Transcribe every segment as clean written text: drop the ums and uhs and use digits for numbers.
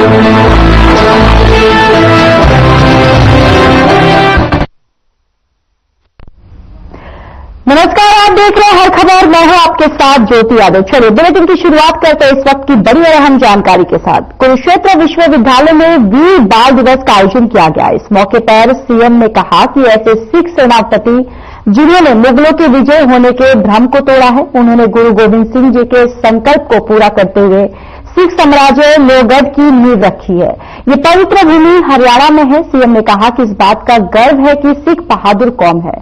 नमस्कार, आप देख रहे हैं हर खबर। मैं हूं आपके साथ ज्योति यादव। चलिए बुलेटिन की शुरुआत करते हैं इस वक्त की बड़ी और अहम जानकारी के साथ। कुरुक्षेत्र विश्वविद्यालय में वीर बाल दिवस का आयोजन किया गया। इस मौके पर सीएम ने कहा कि ऐसे सिख सेनापति जिन्होंने मुगलों के विजय होने के भ्रम को तोड़ा है, उन्होंने गुरु गोविंद सिंह जी के संकल्प को पूरा करते हुए सिख साम्राज्य लोहगढ़ की नींव रखी है। ये पवित्र भूमि हरियाणा में है। सीएम ने कहा कि इस बात का गर्व है कि सिख बहादुर कौम है।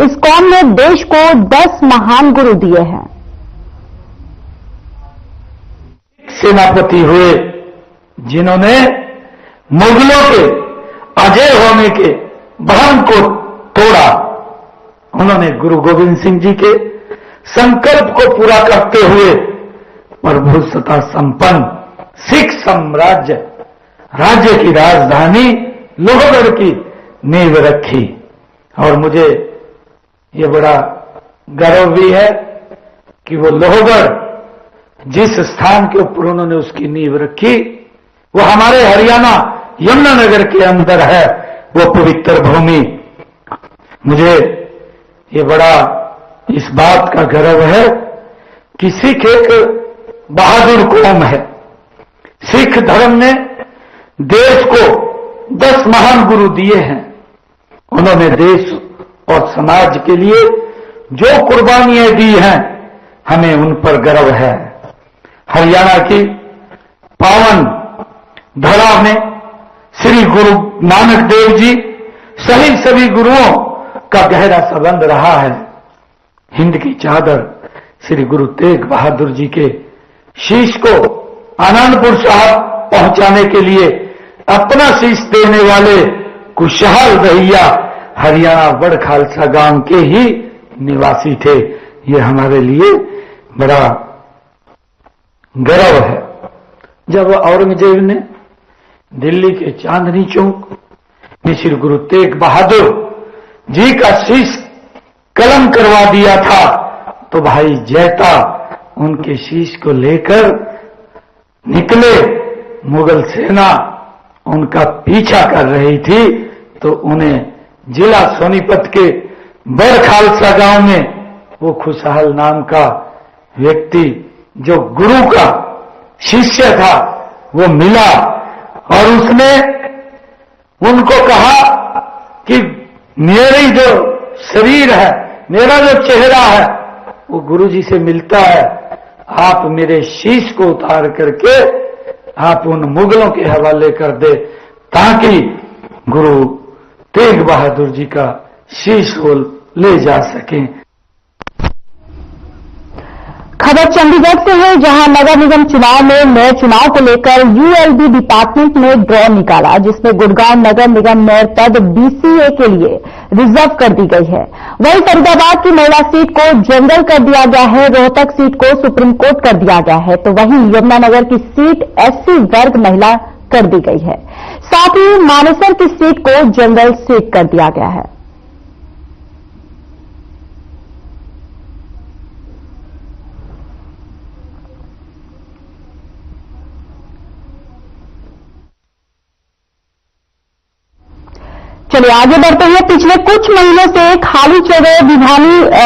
इस कौम ने देश को 10 महान गुरु दिए हैं। सेनापति हुए जिन्होंने मुगलों के अजय होने के भ्रम को तोड़ा, उन्होंने गुरु गोविंद सिंह जी के संकल्प को पूरा करते हुए प्रभुसत्ता संपन्न सिख साम्राज्य राज्य की राजधानी लोहगढ़ की नींव रखी। और मुझे ये बड़ा गर्व भी है कि वो लोहगढ़ जिस स्थान के ऊपर उन्होंने उसकी नींव रखी, वो हमारे हरियाणा यमुनानगर के अंदर है, वो पवित्र भूमि। मुझे ये बड़ा इस बात का गर्व है कि सिख एक बहादुर कौम है। सिख धर्म ने देश को 10 महान गुरु दिए हैं। उन्होंने देश और समाज के लिए जो कुर्बानियां दी हैं, हमें उन पर गर्व है। हरियाणा की पावन धरा में श्री गुरु नानक देव जी सहित सभी गुरुओं का गहरा संबंध रहा है। हिंद की चादर श्री गुरु तेग बहादुर जी के शीश को आनंदपुर साहब पहुंचाने के लिए अपना शीश देने वाले कुशहाल भैया हरियाणा बड़ खालसा गांव के ही निवासी थे। ये हमारे लिए बड़ा गर्व है। जब औरंगजेब ने दिल्ली के चांदनी चौक में श्री गुरु तेग बहादुर जी का शीश कलम करवा दिया था, तो भाई जैता उनके शीश को लेकर निकले। मुगल सेना उनका पीछा कर रही थी, तो उन्हें जिला सोनीपत के बड़ खालसा गांव में वो खुशहाल नाम का व्यक्ति जो गुरु का शिष्य था वो मिला, और उसने उनको कहा कि मेरी जो शरीर है, मेरा जो चेहरा है, वो गुरु जी से मिलता है। आप मेरे शीश को उतार करके आप उन मुगलों के हवाले कर दे, ताकि गुरु तेग बहादुर जी का शीश वो ले जा सकें। खबर चंडीगढ़ से है, जहां नगर निगम चुनाव में मेयर चुनाव को लेकर यूएलबी डिपार्टमेंट ने ड्रॉ निकाला, जिसमें गुड़गांव नगर निगम मेयर पद बीसीए के लिए रिजर्व कर दी गई है। वहीं फरीदाबाद की महिला सीट को जनरल कर दिया गया है, रोहतक सीट को सुप्रीम कोर्ट कर दिया गया है, तो वहीं यमुनानगर की सीट एससी वर्ग महिला कर दी गई है। साथ ही मानेसर की सीट को जनरल सीट कर दिया गया है। चलिए आगे बढ़ते हैं। पिछले कुछ महीनों से खाली चल रहे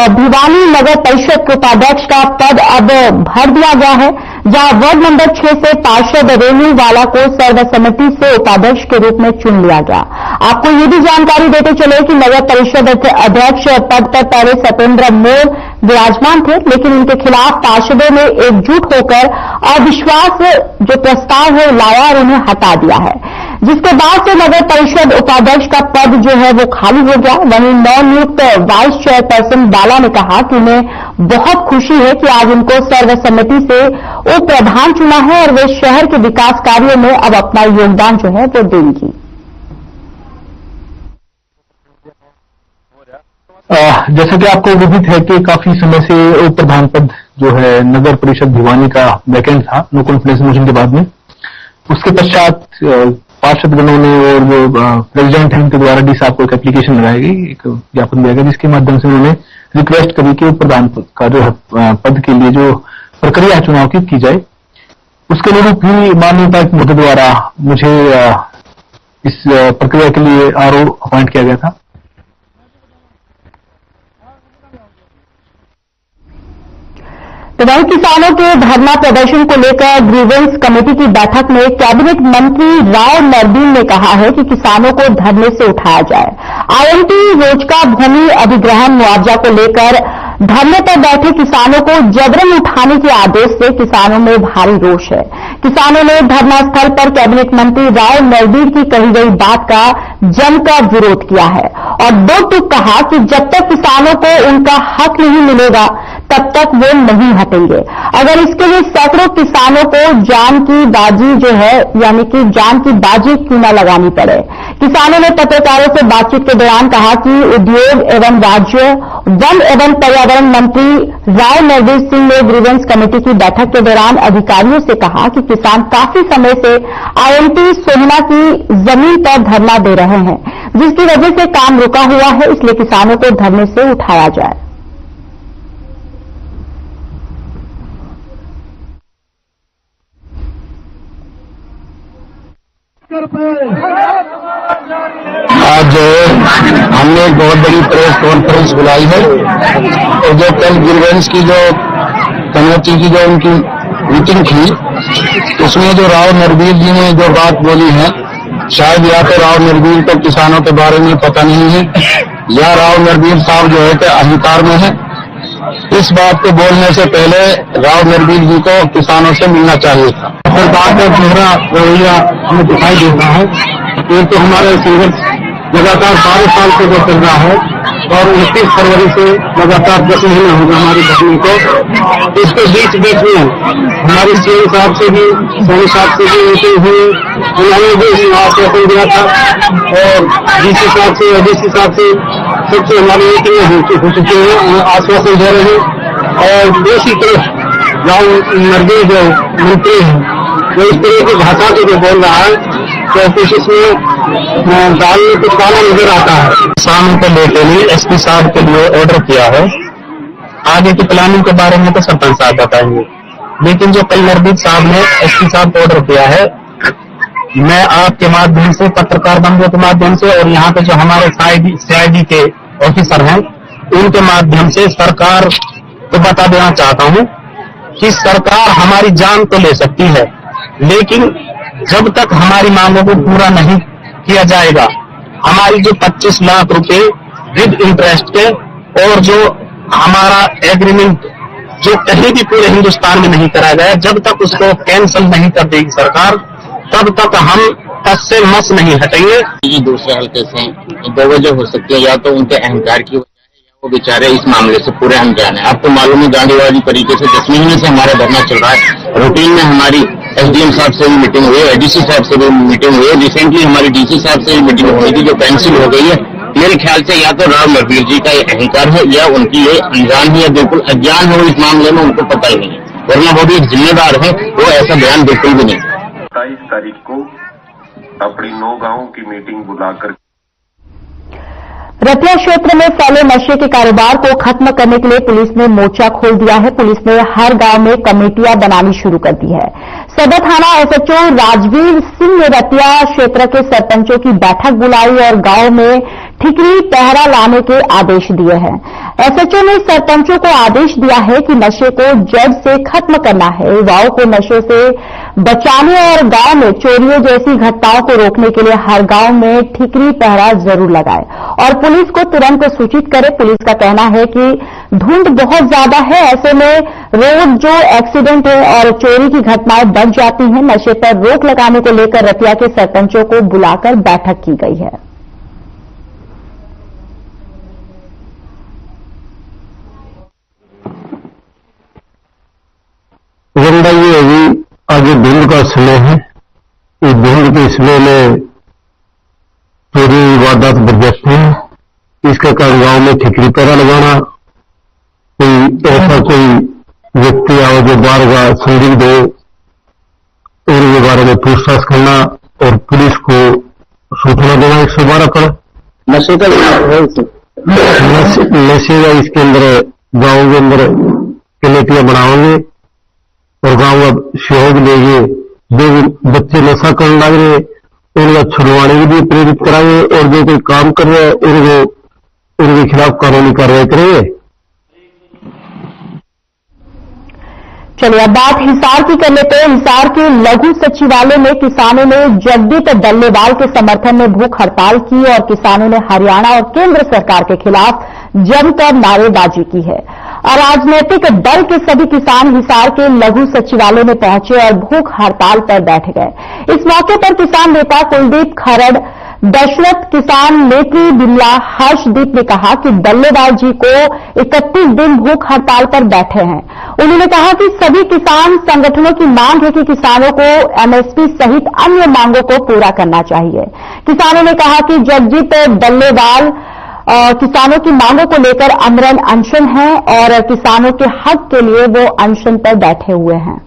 भिवानी नगर परिषद के उपाध्यक्ष का पद अब भर दिया गया है, जहां वार्ड नंबर 6 से पार्षद रेणुवाला को सर्वसम्मति से उपाध्यक्ष के रूप में चुन लिया गया। आपको ये भी जानकारी देते चले कि नगर परिषद अध्यक्ष पद पर पहले सत्येंद्र मोर विराजमान थे, लेकिन उनके खिलाफ पार्षदों ने एकजुट होकर अविश्वास जो प्रस्ताव है लाया और उन्हें हटा दिया है, जिसके बाद से नगर परिषद उपाध्यक्ष का पद जो है वो खाली हो गया। वहीं नवनियुक्त वाइस चेयरपर्सन बाला ने कहा कि उन्हें बहुत खुशी है कि आज उनको सर्वसम्मति से उप प्रधान चुना है और वे शहर के विकास कार्यों में अब अपना योगदान जो है वो देंगी। जैसा कि आपको विदित है कि काफी समय से उप प्रधान पद जो है नगर परिषद भिवानी का वैकेंट था, नो कॉन्फिडेंस मोशन के बाद में। उसके पश्चात पार्षदगणों ने और जो प्रेसिडेंट है उनके द्वारा डी साहब को एक एप्लीकेशन लगाई गई, एक ज्ञापन दिया गया, जिसके माध्यम से उन्होंने रिक्वेस्ट करी कि उप प्रधान का जो पद के लिए जो प्रक्रिया चुनाव की जाए। उसके अनुरूप ही माननीय उपायुक्त महोदय द्वारा मुझे इस प्रक्रिया के लिए आरओ अपॉइंट किया गया था। तो वहीं किसानों के धरना प्रदर्शन को लेकर ग्रीवेंस कमेटी की बैठक में कैबिनेट मंत्री राव नरबील ने कहा है कि किसानों को धरने से उठाया जाए। आईएनटी रोजगार भूमि अधिग्रहण मुआवजा को लेकर धरने पर बैठे किसानों को जबरन उठाने के आदेश से किसानों में भारी रोष है। किसानों ने धरना स्थल पर कैबिनेट मंत्री राव नरबील की कही गई बात का जमकर विरोध किया है और दो टूक कहा कि जब तक किसानों को उनका हक नहीं मिलेगा तब तक वो नहीं हटेंगे। अगर इसके लिए सैकड़ों किसानों को जान की बाजी जो है यानी कि जान की बाजी क्यों न लगानी पड़े। किसानों ने पत्रकारों से बातचीत के दौरान कहा कि उद्योग एवं राज्य वन एवं पर्यावरण मंत्री राव नरबीर सिंह ने ग्रीवेंस कमेटी की बैठक के दौरान अधिकारियों से कहा कि किसान काफी समय से आईएनटी सोहना की जमीन पर धरना दे रहे हैं, जिसकी वजह से काम रुका हुआ है, इसलिए किसानों को धरने से उठाया जाए। आज हमने एक बहुत बड़ी प्रेस कॉन्फ्रेंस बुलाई है और जो कल ग्रीवेंस की जो कमेटी की जो उनकी मीटिंग थी उसमें जो राव नरबीर जी ने जो बात बोली है, शायद या तो राव नरबीर को किसानों के बारे में पता नहीं है या राव नरबीर साहब जो है कि अहंकार में है। इस बात को बोलने से पहले राव नरबीर जी को किसानों से मिलना चाहिए था। सरकार का चेहरा रवैया हमें दिखाई देता है। एक तो हमारा संघर्ष लगातार 12 साल से जो चल रहा है और 29 फरवरी से लगातार 10 महीने हो गए हमारी बहनी को। इसके बीच में हमारे सीएम साहब से भी सोनी साहब से भी मीटिंग हुई, उन्होंने भी आश्वासन दिया था और डीसी साहब से एडीसी साहब से सबसे हमारी मीटिंग हो चुकी है, आश्वासन दे रहे हैं। और दूसरी तरफ राव नरबीर जो मंत्री है वो इस तरह की भाषा को जो बोल रहा है तो कुछ इसमें दाल में कुछ काला नजर आता है। किसानों को लेकर लिए एसपी साहब के लिए ऑर्डर किया है। आगे की प्लानिंग के बारे में तो सरपंच साहब बताएंगे, लेकिन जो कल नरबीर साहब ने एसपी साहब को ऑर्डर किया है, मैं आपके माध्यम से पत्रकार बंधुओं के माध्यम से और यहाँ पे जो हमारे सीआईडी के ऑफिसर हैं उनके माध्यम से सरकार को बता देना चाहता हूँ कि सरकार हमारी जान तो ले सकती है, लेकिन जब तक हमारी मांगों को पूरा नहीं किया जाएगा, हमारी जो 25 लाख रुपए विद इंटरेस्ट के और जो हमारा एग्रीमेंट जो कहीं भी पूरे हिंदुस्तान में नहीं कराया गया, जब तक उसको कैंसिल नहीं कर देगी सरकार, तब तक हम टस से मस नहीं हटेंगे। ये दूसरे हल्के से दो वजह हो सकती है, या तो उनके अहंकार की वजह है या वो बेचारे इस मामले से पूरे अनजान है। आपको मालूम है गांधीवादी तरीके से 10 महीने से हमारा धरना चल रहा है। रूटीन में हमारी एसडीएम साहब से भी मीटिंग हुई है, एडीसी साहब से भी मीटिंग हुई है, रिसेंटली हमारी डीसी साहब से भी मीटिंग हुई थी जो कैंसिल हो गई है। मेरे ख्याल से या तो राव नरबीर जी का ये अहंकार है या उनकी ये अनजान है या बिल्कुल अज्ञान है, इस मामले में उनको पता ही नहीं है, वरना वो भी एक जिम्मेदार है, वो ऐसा बयान बिल्कुल भी नहीं। 27 तारीख को अपनी 9 गांवों की मीटिंग बुलाकर रतिया क्षेत्र में फैले नशे के कारोबार को खत्म करने के लिए पुलिस ने मोर्चा खोल दिया है। पुलिस ने हर गांव में कमेटियां बनानी शुरू कर दी है। सदर थाना एसएचओ राजवीर सिंह ने रतिया क्षेत्र के सरपंचों की बैठक बुलाई और गांव में ठिकरी पहरा लाने के आदेश दिए हैं। एसएचओ ने सरपंचों को आदेश दिया है कि नशे को जड़ से खत्म करना है, युवाओं को नशे से बचाने और गांव में चोरियों जैसी घटनाओं को रोकने के लिए हर गांव में ठिकरी पहरा जरूर लगाए और पुलिस को तुरंत सूचित करे। पुलिस का कहना है कि धुंध बहुत ज्यादा है, ऐसे में रोड जो एक्सीडेंट है और चोरी की घटनाएं बढ़ जाती हैं। नशे पर रोक लगाने को लेकर रतिया के सरपंचों को बुलाकर बैठक की गई है। एजेंडा ये है कि आगे धुंध का समय है, इस धुंध के समय में चोरी वारदात बढ़ जाती है। इसका कारण गांव में ठिकरी पहरा लगाना, कोई ऐसा कोई व्यक्ति आओ जो बाहर का संदिग्ध हो और उनके बारे में पूछताछ करना और पुलिस को सूचना देना 112 पर। नशे का नशे का इसके अंदर गाँव के अंदर कमेटियां बनाओगे और गांव अब सहयोग लेंगे। जो बच्चे नशा करने लग रहे उनका छुड़वाने के लिए प्रेरित कराएंगे और जो कोई काम कर रहे हैं उनके खिलाफ कानूनी कार्रवाई करेंगे। चलिए अब बात हिसार की कर लेते हैं। हिसार के लघु सचिवालय में किसानों ने जगदीप डल्लेवाल के समर्थन में भूख हड़ताल की और किसानों ने हरियाणा और केंद्र सरकार के खिलाफ जमकर नारेबाजी की है। और राजनीतिक दल के सभी किसान हिसार के लघु सचिवालय में पहुंचे और भूख हड़ताल पर बैठ गए। इस मौके पर किसान नेता कुलदीप खरड़, दशरथ किसान नेत्री बिमला हर्षदीप ने कहा कि डल्लेवाल जी को 31 दिन भूख हड़ताल पर बैठे हैं। उन्होंने कहा कि सभी किसान संगठनों की मांग है कि किसानों को एमएसपी सहित अन्य मांगों को पूरा करना चाहिए। किसानों ने कहा कि जगजीत डल्लेवाल किसानों की मांगों को लेकर अमरन अनशन है और किसानों के हक के लिए वो अनशन पर बैठे हुए हैं।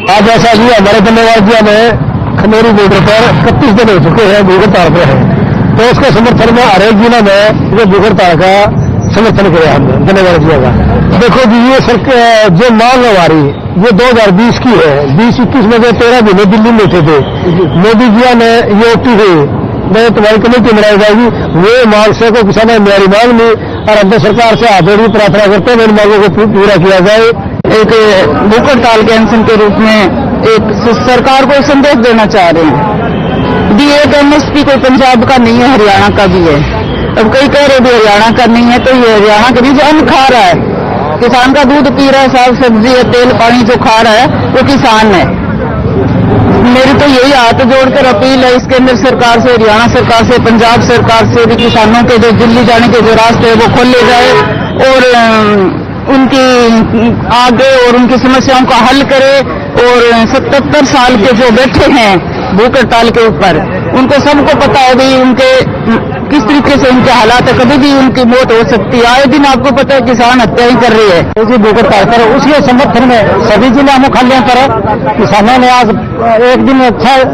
आज ऐसा ही हमारे डल्लेवाल जिला में खनेरी बॉर्डर पर 31 दिन हो चुके हैं भूख हड़ताल पर है, तो उसके समर्थन में हर एक जिला में ये भूख हड़ताल का समर्थन किया हमने डल्लेवाल जिला का। देखो जी, ये सरकार जो मांग हमारी ये 2020 की है। 20-21 में 13 महीने दिल्ली में थे मोदी जी ने ये उठी हुई मैं तुम्हारी कमेटी बनाई जाएगी, वो मांग से को किसानों ने मेरी मांग ली और अंदर सरकार से हाथ जोड़ी प्रार्थना करते हैं मेरी मांगों को पूरा किया जाए। एक भूख हड़ताल के अनशन के रूप में एक सरकार को संदेश देना चाह रहे हैं। डी एक एमएसपी कोई पंजाब का नहीं है, हरियाणा का भी है। अब कई कह रहे भी हरियाणा का नहीं है, तो ये हरियाणा का भी जो अन्न खा रहा है, किसान का दूध पी रहा है, साग सब्जी है, तेल पानी जो खा रहा है वो किसान है। मेरी तो यही हाथ जोड़कर अपील है इस केंद्र सरकार से, हरियाणा सरकार से, पंजाब सरकार से भी किसानों के जो दिल्ली जाने के जो रास्ते है वो खोले जाए और उनकी आगे और उनकी समस्याओं का हल करे। और 77 साल के जो बैठे हैं भूख हड़ताल के ऊपर, उनको सबको पता है भाई उनके किस तरीके से उनके हालात है, कभी भी उनकी मौत हो सकती है। आए दिन आपको पता है किसान हत्या ही कर रही है। उसी भूख हड़ताल पर उसके समर्थन में सभी जिला मुख्यालयों पर किसानों ने आज एक दिन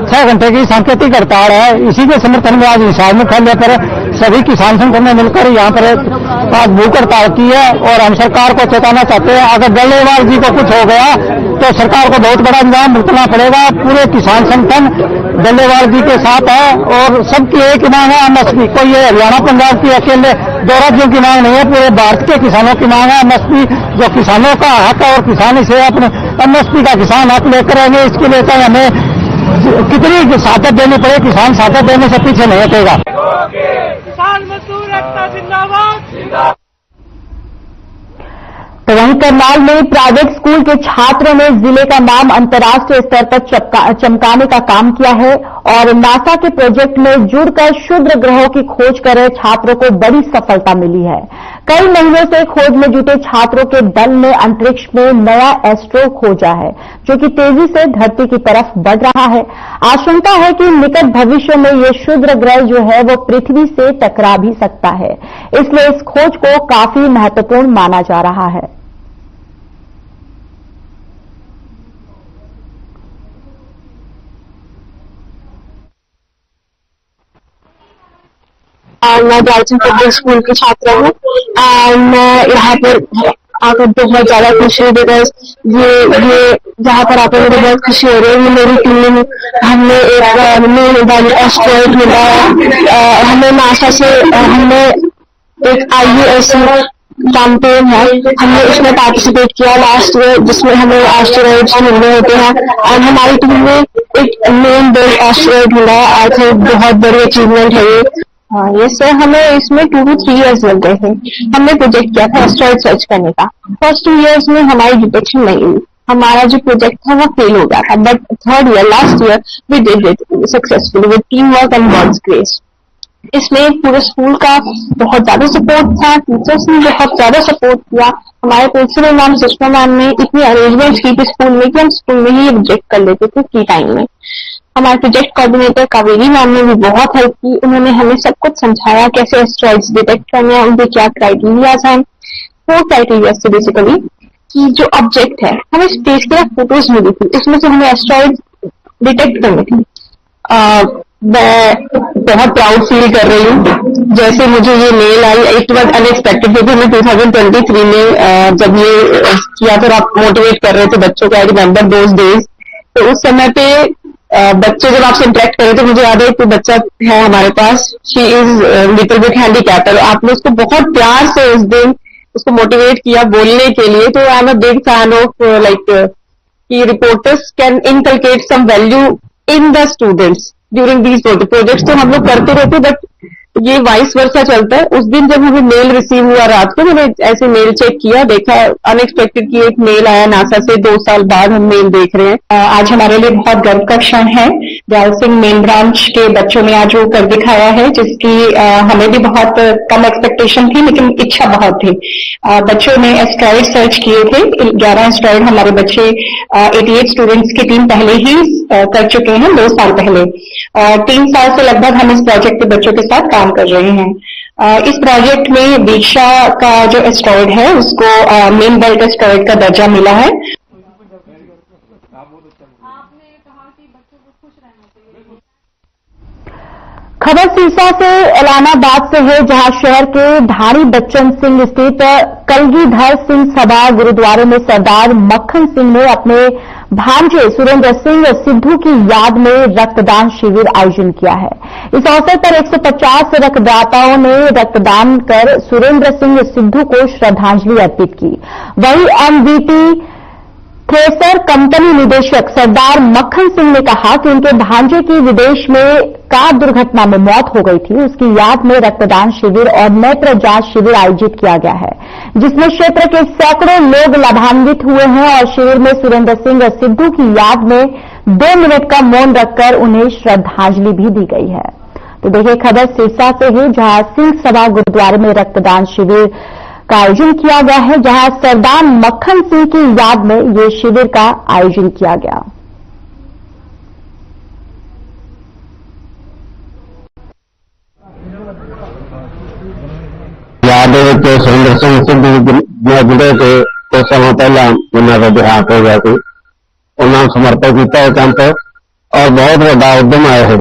6 घंटे की सांकेतिक हड़ताल है। इसी के समर्थन में आज हिसार मुख्यालय पर सभी किसान संगठन ने मिलकर यहाँ पर आज भूख हड़ताल की है और हम सरकार को चेताना चाहते हैं अगर डल्लेवाल जी को कुछ हो गया तो सरकार को बहुत बड़ा इंतजाम भुगतना पड़ेगा। पूरे किसान संगठन डल्लेवाल जी के साथ है और सबकी एक मांग है एमएसपी। कोई ये हरियाणा पंजाब की अकेले 2 राज्यों की मांग नहीं है, पूरे भारत के किसानों की मांग है एमएसपी, जो किसानों का हक है और किसान इसे अपने एमएसपी का किसान हक लेकर आएंगे। इसके लिए चाहे हमें कितनी सादत देनी पड़े, किसान सादत देने से पीछे नहीं हटेगा। किसान मजदूर एकता जिंदाबाद। तो वहीं करनाल में प्राइवेट स्कूल के छात्रों ने जिले का नाम अंतर्राष्ट्रीय स्तर पर चमकाने का काम किया है और नासा के प्रोजेक्ट में जुड़कर क्षुद्र ग्रहों की खोज कर रहे छात्रों को बड़ी सफलता मिली है। कई महीनों से खोज में जुटे छात्रों के दल ने अंतरिक्ष में नया एस्ट्रो खोजा है जो कि तेजी से धरती की तरफ बढ़ रहा है। आशंका है कि निकट भविष्य में ये क्षुद्र ग्रह जो है वो पृथ्वी से टकरा भी सकता है, इसलिए इस खोज को काफी महत्वपूर्ण माना जा रहा है। मैं गार्जियन पब्लिक स्कूल की छात्रा हूँ और मैं यहाँ पर आकर बहुत ज्यादा खुशी है बिकॉज ये जहाँ पर आकर मुझे बहुत खुशी हो रही है। मेरी टीम हमने एक न्यू एस्ट्रॉइड मिला है, हमें नासा से हमने एक IUS कैंपेन है, हमने उसमें पार्टिसिपेट किया लास्ट ईयर जिसमें हमें एस्ट्रॉइड्स मिलने होते हैं और हमारी टीम में एक मेन बेस्ड एस्ट्रॉइड मिला है। आई थिंक बहुत बड़ी अचीवमेंट है ये। ये सर हमें इसमें 2 to 3 years लग गए थे। हमने प्रोजेक्ट किया था एस्ट्रॉइड सर्च करने का। फर्स्ट 2 years में हमारी डिटेक्शन नहीं हुई, हमारा जो प्रोजेक्ट था वो फेल हो गया था, but 3rd year last year we did it successfully with team work and God's grace. इसमें पूरे स्कूल का बहुत ज्यादा सपोर्ट था, टीचर्स ने बहुत ज्यादा सपोर्ट किया। हमारे प्रिंसिपल मैम सुषमा मैम ने इतनी अरेंजमेंट्स की थी स्कूल में कि हम स्कूल में ही प्रोजेक्ट कर लेते थे फ्री टाइम में। हमारे प्रोजेक्ट कोऑर्डिनेटर कावेरी मैम ने भी बहुत हेल्प की, उन्होंने हमें सब कुछ समझाया कैसे एस्ट्रॉइड्स डिटेक्ट करने हैं, उनके क्या क्राइटेरियाज हैं। 4 क्राइटेरिया से बेसिकली कि जो ऑब्जेक्ट है हमें स्पेस के फोटोज मिली थी, इसमें से हमें एस्ट्रॉइड डिटेक्ट करनी थी। मैं बहुत प्राउड फील कर रही हूँ। जैसे मुझे ये मेल आई, इट वॉज अनएक्सपेक्टेड, क्योंकि मैं 2023 में जब ये किया तो आप मोटिवेट कर रहे थे बच्चों को, आई रिमेम्बर दोज डेज। तो उस समय पे बच्चे जब आपसे इंटरेक्ट कर रहे थे, मुझे याद है कि बच्चा है हमारे पास, she is little bit handicapped, आपने उसको बहुत प्यार से उस दिन उसको मोटिवेट किया बोलने के लिए। तो I am a big fan of like कि reporters can inculcate some value in the students during these projects. तो हम लोग करते रहते, बट ये वाइस वर्सा चलता है। उस दिन जब हमें मेल रिसीव हुआ रात को, मैंने ऐसे मेल चेक किया, देखा अनएक्सपेक्टेड कि एक मेल आया नासा से, 2 साल बाद हम मेल देख रहे हैं। आज हमारे लिए बहुत गर्व का क्षण है। दयाल सिंह मेन ब्रांच के बच्चों ने आज वो कर दिखाया है, जिसकी हमें भी बहुत कम एक्सपेक्टेशन थी, लेकिन इच्छा बहुत थी। बच्चों ने एस्ट्रॉइड सर्च किए थे, 11 एस्ट्रॉइड हमारे बच्चे 88 स्टूडेंट्स की टीम पहले ही कर चुके हैं 2 साल पहले। 3 साल से लगभग हम इस प्रोजेक्ट के बच्चों के साथ काम कर रहे हैं। इस प्रोजेक्ट में दीक्षा का जो एस्ट्रॉइड है उसको मेन बेल्ट एस्ट्रॉइड का दर्जा मिला है। खबर सिरसा से एलानाबाद से है, जहां शहर के धारी बच्चन सिंह स्थित कलगीधर सिंह सभा गुरुद्वारे में सरदार मक्खन सिंह ने अपने भांजे सुरेंद्र सिंह सिद्धू की याद में रक्तदान शिविर आयोजन किया है। इस अवसर पर 150 रक्तदाताओं ने रक्तदान कर सुरेंद्र सिंह सिद्धू को श्रद्धांजलि अर्पित की। वहीं एमवीटी थ्रेसर कंपनी निदेशक सरदार मक्खन सिंह ने कहा कि उनके भांजे की विदेश में कार दुर्घटना में मौत हो गई थी, उसकी याद में रक्तदान शिविर और नेत्र जांच शिविर आयोजित किया गया है, जिसमें क्षेत्र के सैकड़ों लोग लाभान्वित हुए हैं। और शिविर में सुरेंद्र सिंह सिद्धू की याद में 2 मिनट का मौन रखकर उन्हें श्रद्धांजलि भी दी गई है। तो देखिए खबर सिरसा से है, जहां सिंह सभा गुरुद्वारे में रक्तदान शिविर का आयोजन किया गया है, जहां सरदार मक्खन सिंह की याद में ये शिविर का आयोजन किया गया। याद है सुरेंद्र सिंह सिद्धू जुड़े थे कुछ समय पहला उन्होंने देहांत हो गया ਸੀ, उन्होंने समर्पित किया कैंप और बहुत बड़ा उद्यम है ये।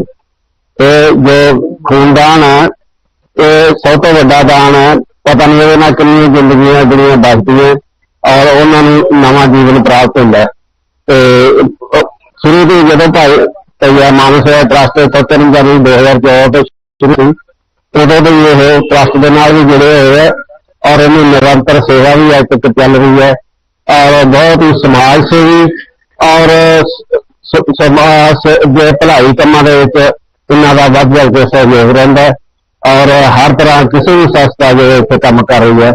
जो खूनदान है ये सब तो बड़ा दान है, पता नहीं ये कितनी जिंदगियां दुनिया बचती है और उन्होंने नवा जीवन प्राप्त होता है। शुरू से जो भाई मानव सेवा ट्रस्ट 3 जनवरी 2014 शुरू हुई, उदों तो ये ट्रस्ट के नाल भी जुड़े हुए है और इन्हें निरंतर सेवा भी अज तक चल रही है और बहुत ही समाज सेवी और समाज के भलाई कामों के इन्हों का वध चढ़ के सहयोग रहा है और हर तरह किसी भी संस्था जो इतने काम कर रही है।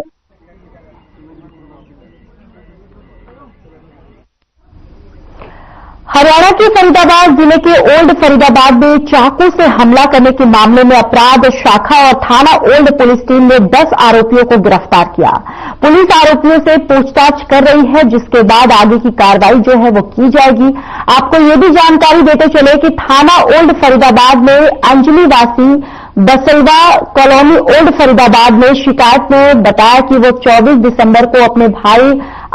हरियाणा के फरीदाबाद जिले के ओल्ड फरीदाबाद में चाकू से हमला करने के मामले में अपराध शाखा और थाना ओल्ड पुलिस टीम ने 10 आरोपियों को गिरफ्तार किया। पुलिस आरोपियों से पूछताछ कर रही है, जिसके बाद आगे की कार्रवाई जो है वो की जाएगी। आपको ये भी जानकारी देते चले कि थाना ओल्ड फरीदाबाद में अंजलि वासी बसलवा कॉलोनी ओल्ड फरीदाबाद में शिकायत में बताया कि वो 24 दिसंबर को अपने भाई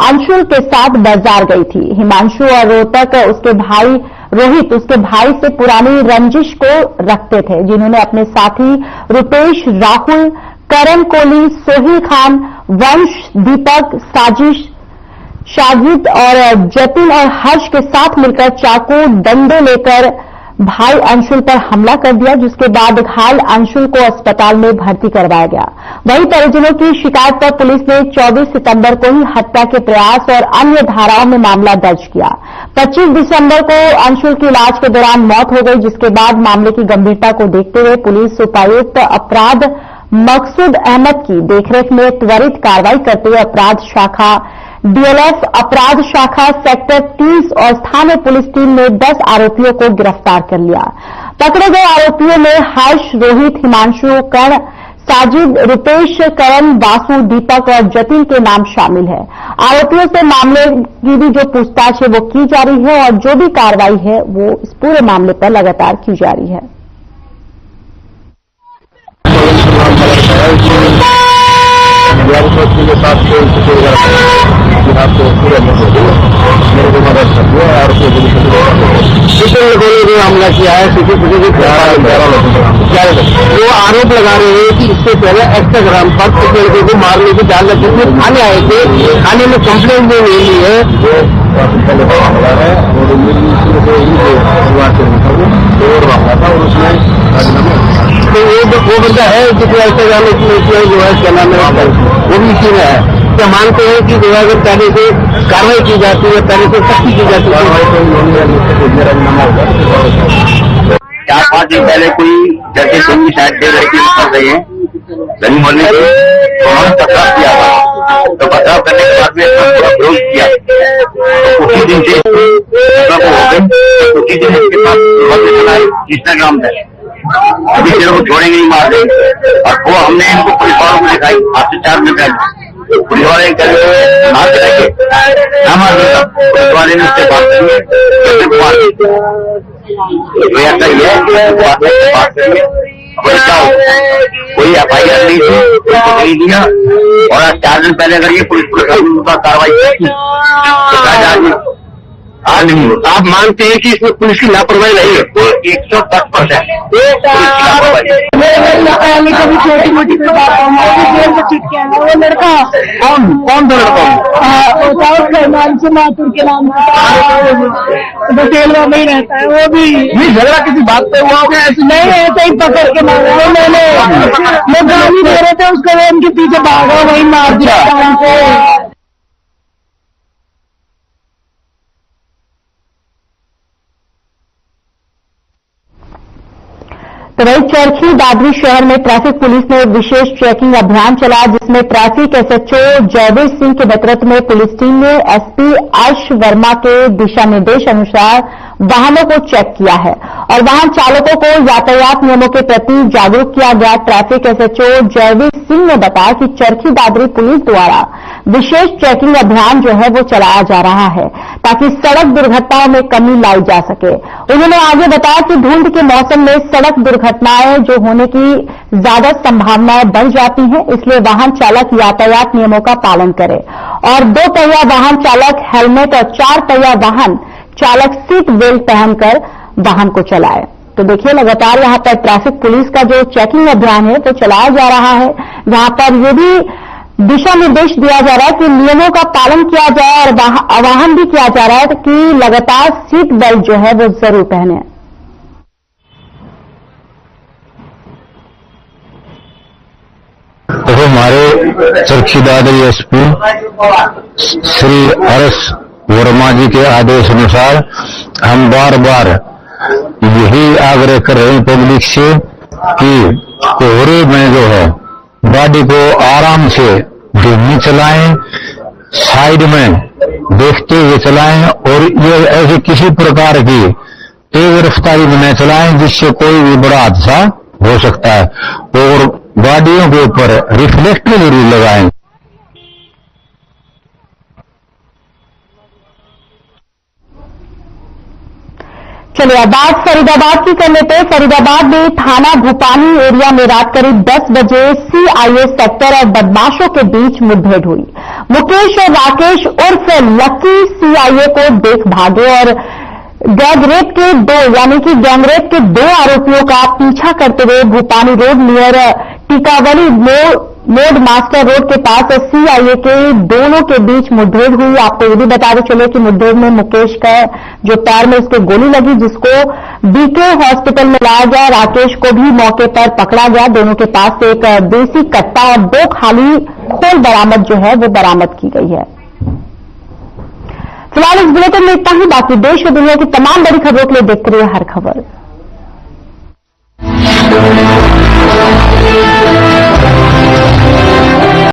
अंशुल के साथ बाजार गई थी। हिमांशु और रोहतक उसके भाई रोहित उसके भाई से पुरानी रंजिश को रखते थे, जिन्होंने अपने साथी रुपेश, राहुल, करण कोहली, सोहिल खान, वंश, दीपक, साजिश, शागिद और जतिन और हर्ष के साथ मिलकर चाकू डंडे लेकर भाई अंशुल पर हमला कर दिया, जिसके बाद घायल अंशुल को अस्पताल में भर्ती करवाया गया। वहीं परिजनों की शिकायत पर पुलिस ने 24 सितंबर को ही हत्या के प्रयास और अन्य धाराओं में मामला दर्ज किया। 25 दिसंबर को अंशुल की इलाज के दौरान मौत हो गई, जिसके बाद मामले की गंभीरता को देखते हुए पुलिस उपायुक्त अपराध मकसूद अहमद की देखरेख में त्वरित कार्रवाई करते हुए अपराध शाखा डीएलएफ अपराध शाखा सेक्टर 30 और स्थानीय पुलिस टीम ने 10 आरोपियों को गिरफ्तार कर लिया। पकड़े गए आरोपियों में हर्ष, रोहित, हिमांशु, कर्ण, साजिद, रुपेश, करण, वासु, दीपक और जतिन के नाम शामिल है। आरोपियों से मामले की भी जो पूछताछ है वो की जा रही है और जो भी कार्रवाई है वो इस पूरे मामले पर लगातार की जा रही है। के साथ आपको पूरे मेरे को मदद कर दिया और कितने लोगों ने जो हमला किया है सिटी पुलिस के 11 लोग, वो आरोप लगा रहे हैं कि इससे पहले इंस्टाग्राम पर कुछ लड़कों को मारने की जान लगी थी। थाने आए थे, थाने में कंप्लेंट भी नहीं ली है। मामला है और शुरुआत था और उसमें तो वो बंदा है जिसने इंस्टाग्राम जो है क्या नाम है वो भी इसी में है। तो मानते हैं कि जो अगर पहले से कार्रवाई की जाती है, पहले से सख्ती की जाती है। 4-5 दिन पहले कोई जैसे कोई शायद दे रहे कर रहे हैं गली मोहल्ले से, उन्होंने पथराव किया था। तो पथराव करने के बाद में विरोध किया, तो उसी दिन से हो गए। उसी दिन इसके पास इंस्टाग्राम पे अभी तेरे को छोड़ेंगे नहीं, मार देंगे। और वो हमने इनको पुलिस वालों को दिखाई आज से 4 दिन पहले। पुलिस वाले मार देंगे ना, मार देगा पुलिस वाले ने उससे बात करेंगे ऐसा ही है। बात करेंगे कोई FIR नहीं थी, नहीं दिया। और आज 4 दिन पहले अगर ये पुलिस का कार्रवाई की तो आज नहीं होता। आप मानते हैं कि इसमें पुलिस की लापरवाही नहीं है? 110%। कभी छोटी मोटी जेल में चिट किया वो लड़का कौन था लड़का? नाम से माथुर के नाम से जेल में नहीं रहता है। वो भी नहीं, झगड़ा किसी बात पे हुआ होगा? ऐसे नहीं, ऐसे ही पकड़ के मारा। वो मैंने वो गाली दे रहे थे उसको, वो उनके पीछे भागा, वही मार दिया काम से। तो वही चरखी दादरी शहर में ट्रैफिक पुलिस ने एक विशेष चेकिंग अभियान चलाया, जिसमें ट्रैफिक SHO जयवीर सिंह के नेतृत्व में पुलिस टीम ने SP अर्श वर्मा के दिशा निर्देश अनुसार वाहनों को चेक किया है और वाहन चालकों को यातायात नियमों के प्रति जागरूक किया गया। ट्रैफिक SHO जयवीर सिंह ने बताया कि चरखी दादरी पुलिस द्वारा विशेष चेकिंग अभियान जो है वो चलाया जा रहा है ताकि सड़क दुर्घटनाओं में कमी लाई जा सके। उन्होंने आगे बताया कि धुंध के मौसम में सड़क दुर्घटनाएं जो होने की ज्यादा संभावनाएं बढ़ जाती हैं, इसलिए वाहन चालक यातायात नियमों का पालन करे और 2 पहिया वाहन चालक हेलमेट और 4 पहिया वाहन चालक सीट बेल्ट पहनकर वाहन को चलाए। तो देखिए, लगातार यहां पर ट्रैफिक पुलिस का जो चेकिंग अभियान है वो चलाया जा रहा है, जहां पर ये भी दिशा निर्देश दिया जा रहा है कि नियमों का पालन किया जाए और आह्वान भी किया जा रहा है कि लगातार सीट बेल्ट जो है वो जरूर पहने। तो हमारे चरखी दादरी SP श्री अर्श वर्मा जी के आदेश अनुसार हम बार बार यही आग्रह कर रहे हैं पब्लिक से कि कोहरे में जो है गाड़ी को आराम से धीमी चलाएं, साइड में देखते हुए चलाएं और ये ऐसे किसी प्रकार की तेज रफ्तारी में न चलाएं जिससे कोई भी बड़ा हादसा हो सकता है। और गाड़ियों के ऊपर रिफ्लेक्टर जरूर लगाएं। चलिए अब बात फरीदाबाद की कर लेते हैं। फरीदाबाद में थाना भूपानी एरिया में रात करीब 10 बजे CIA सेक्टर और बदमाशों के बीच मुठभेड़ हुई। मुकेश और राकेश उर्फ लकी CIA को देख भागे और गैंगरेप के 2 आरोपियों का पीछा करते हुए भूपानी रोड नियर टीकावली मोड मास्टर रोड के पास CIA के दोनों के बीच मुठभेड़ हुई। आपको ये भी बताते चले कि मुठभेड़ में मुकेश का जो पैर में उसके गोली लगी, जिसको BK हॉस्पिटल में लाया गया। राकेश को भी मौके पर पकड़ा गया। दोनों के पास से एक देसी कट्टा और 2 खाली खोल बरामद जो है वो बरामद की गई है। फिलहाल इस बुलेटिन में इतना ही। बाकी देश और दुनिया की तमाम बड़ी खबरों के लिए देखते रहिए हर खबर।